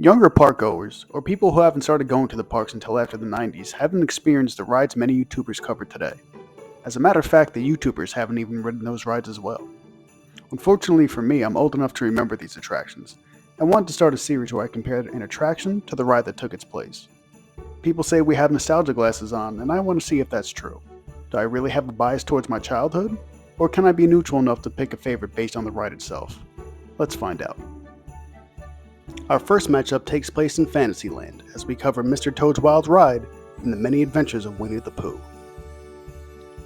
Younger parkgoers, or people who haven't started going to the parks until after the 90s, haven't experienced the rides many YouTubers cover today. As a matter of fact, the YouTubers haven't even ridden those rides as well. Unfortunately for me, I'm old enough to remember these attractions, and wanted to start a series where I compared an attraction to the ride that took its place. People say we have nostalgia glasses on, and I want to see if that's true. Do I really have a bias towards my childhood? Or can I be neutral enough to pick a favorite based on the ride itself? Let's find out. Our first matchup takes place in Fantasyland, as we cover Mr. Toad's Wild Ride and the many adventures of Winnie the Pooh.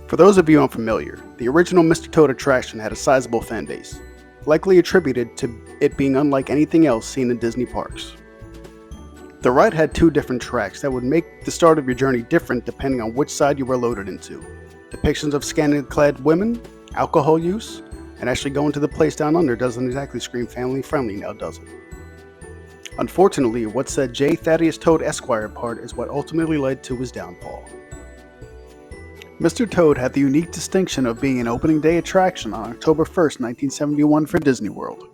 For those of you unfamiliar, the original Mr. Toad attraction had a sizable fan base, likely attributed to it being unlike anything else seen in Disney parks. The ride had two different tracks that would make the start of your journey different depending on which side you were loaded into. Depictions of scantily-clad women, alcohol use, and actually going to the place down under doesn't exactly scream family friendly now, does it? Unfortunately, what said J. Thaddeus Toad Esquire part is what ultimately led to his downfall. Mr. Toad had the unique distinction of being an opening day attraction on October 1st, 1971 for Disney World.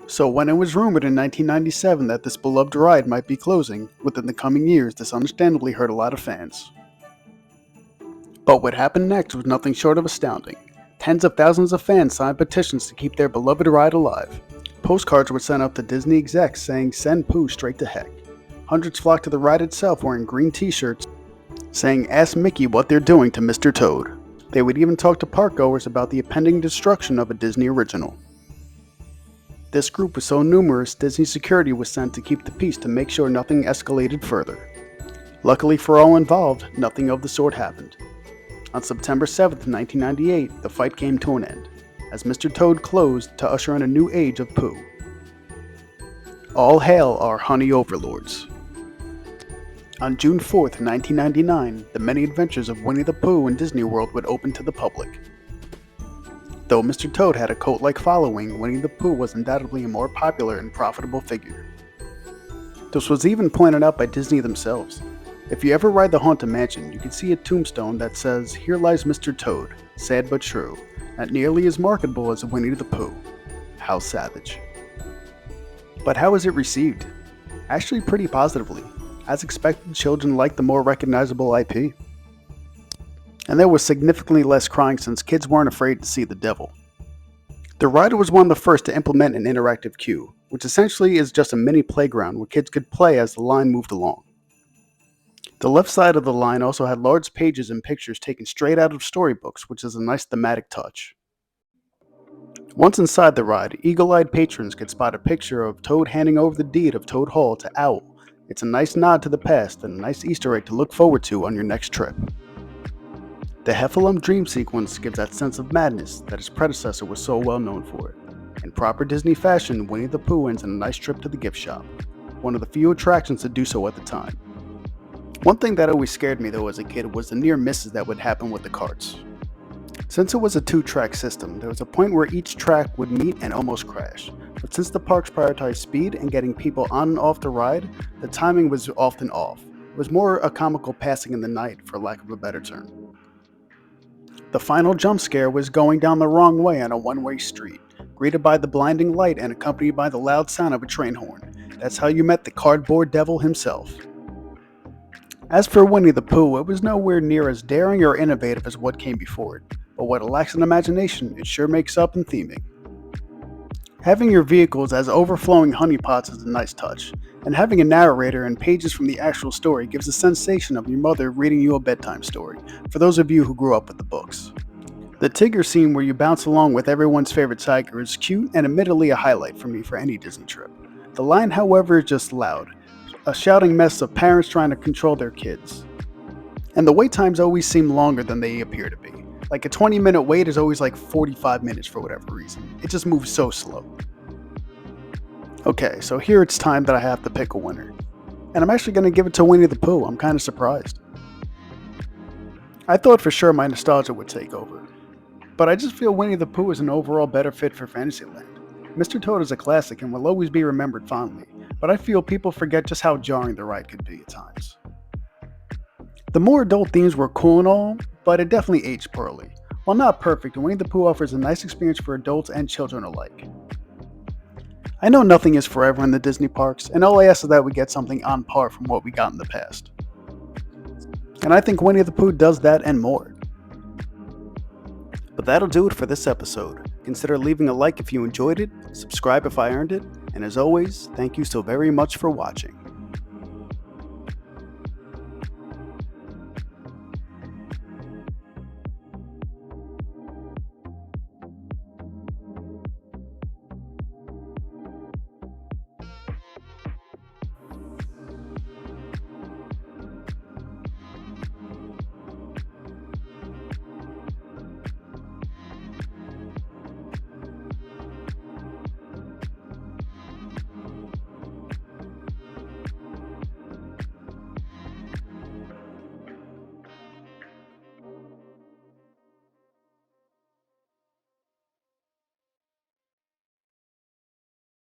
So when it was rumored in 1997 that this beloved ride might be closing within the coming years, this understandably hurt a lot of fans. But what happened next was nothing short of astounding. Tens of thousands of fans signed petitions to keep their beloved ride alive. Postcards were sent out to Disney execs saying send Pooh straight to heck. Hundreds flocked to the ride itself wearing green t-shirts saying ask Mickey what they're doing to Mr. Toad. They would even talk to parkgoers about the impending destruction of a Disney original. This group was so numerous, Disney security was sent to keep the peace to make sure nothing escalated further. Luckily for all involved, nothing of the sort happened. On September 7th, 1998, the fight came to an end, as Mr. Toad closed to usher in a new age of Pooh. All hail our honey overlords. On June 4th, 1999, the many adventures of Winnie the Pooh in Disney World would open to the public. Though Mr. Toad had a cult-like following, Winnie the Pooh was undoubtedly a more popular and profitable figure. This was even pointed out by Disney themselves. If you ever ride the Haunted Mansion, you can see a tombstone that says, "Here lies Mr. Toad, sad but true, not nearly as marketable as Winnie the Pooh." How savage. But how was it received? Actually pretty positively. As expected, children liked the more recognizable IP. And there was significantly less crying since kids weren't afraid to see the devil. The ride was one of the first to implement an interactive queue, which essentially is just a mini playground where kids could play as the line moved along. The left side of the line also had large pages and pictures taken straight out of storybooks, which is a nice thematic touch. Once inside the ride, eagle-eyed patrons could spot a picture of Toad handing over the deed of Toad Hall to Owl. It's a nice nod to the past and a nice Easter egg to look forward to on your next trip. The Heffalump Dream sequence gives that sense of madness that its predecessor was so well known for. In proper Disney fashion, Winnie the Pooh ends in a nice trip to the gift shop, one of the few attractions to do so at the time. One thing that always scared me though as a kid was the near misses that would happen with the carts. Since it was a 2-track system, there was a point where each track would meet and almost crash. But since the parks prioritized speed and getting people on and off the ride, the timing was often off. It was more a comical passing in the night, for lack of a better term. The final jump scare was going down the wrong way on a one-way street, greeted by the blinding light and accompanied by the loud sound of a train horn. That's how you met the cardboard devil himself. As for Winnie the Pooh, it was nowhere near as daring or innovative as what came before it, but what it lacks in imagination, it sure makes up in theming. Having your vehicles as overflowing honeypots is a nice touch, and having a narrator and pages from the actual story gives a sensation of your mother reading you a bedtime story, for those of you who grew up with the books. The Tigger scene where you bounce along with everyone's favorite tiger is cute and admittedly a highlight for me for any Disney trip. The line, however, is just loud, a shouting mess of parents trying to control their kids. And the wait times always seem longer than they appear to be. Like a 20-minute wait is always like 45 minutes for whatever reason. It just moves so slow. Okay, so here it's time that I have to pick a winner. And I'm actually going to give it to Winnie the Pooh. I'm kind of surprised. I thought for sure my nostalgia would take over. But I just feel Winnie the Pooh is an overall better fit for Fantasyland. Mr. Toad is a classic and will always be remembered fondly, but I feel people forget just how jarring the ride could be at times. The more adult themes were cool and all, but it definitely aged poorly. While not perfect, Winnie the Pooh offers a nice experience for adults and children alike. I know nothing is forever in the Disney parks, and all I ask is that we get something on par from what we got in the past. And I think Winnie the Pooh does that and more. But that'll do it for this episode. Consider leaving a like if you enjoyed it, subscribe if I earned it, and as always, thank you so very much for watching.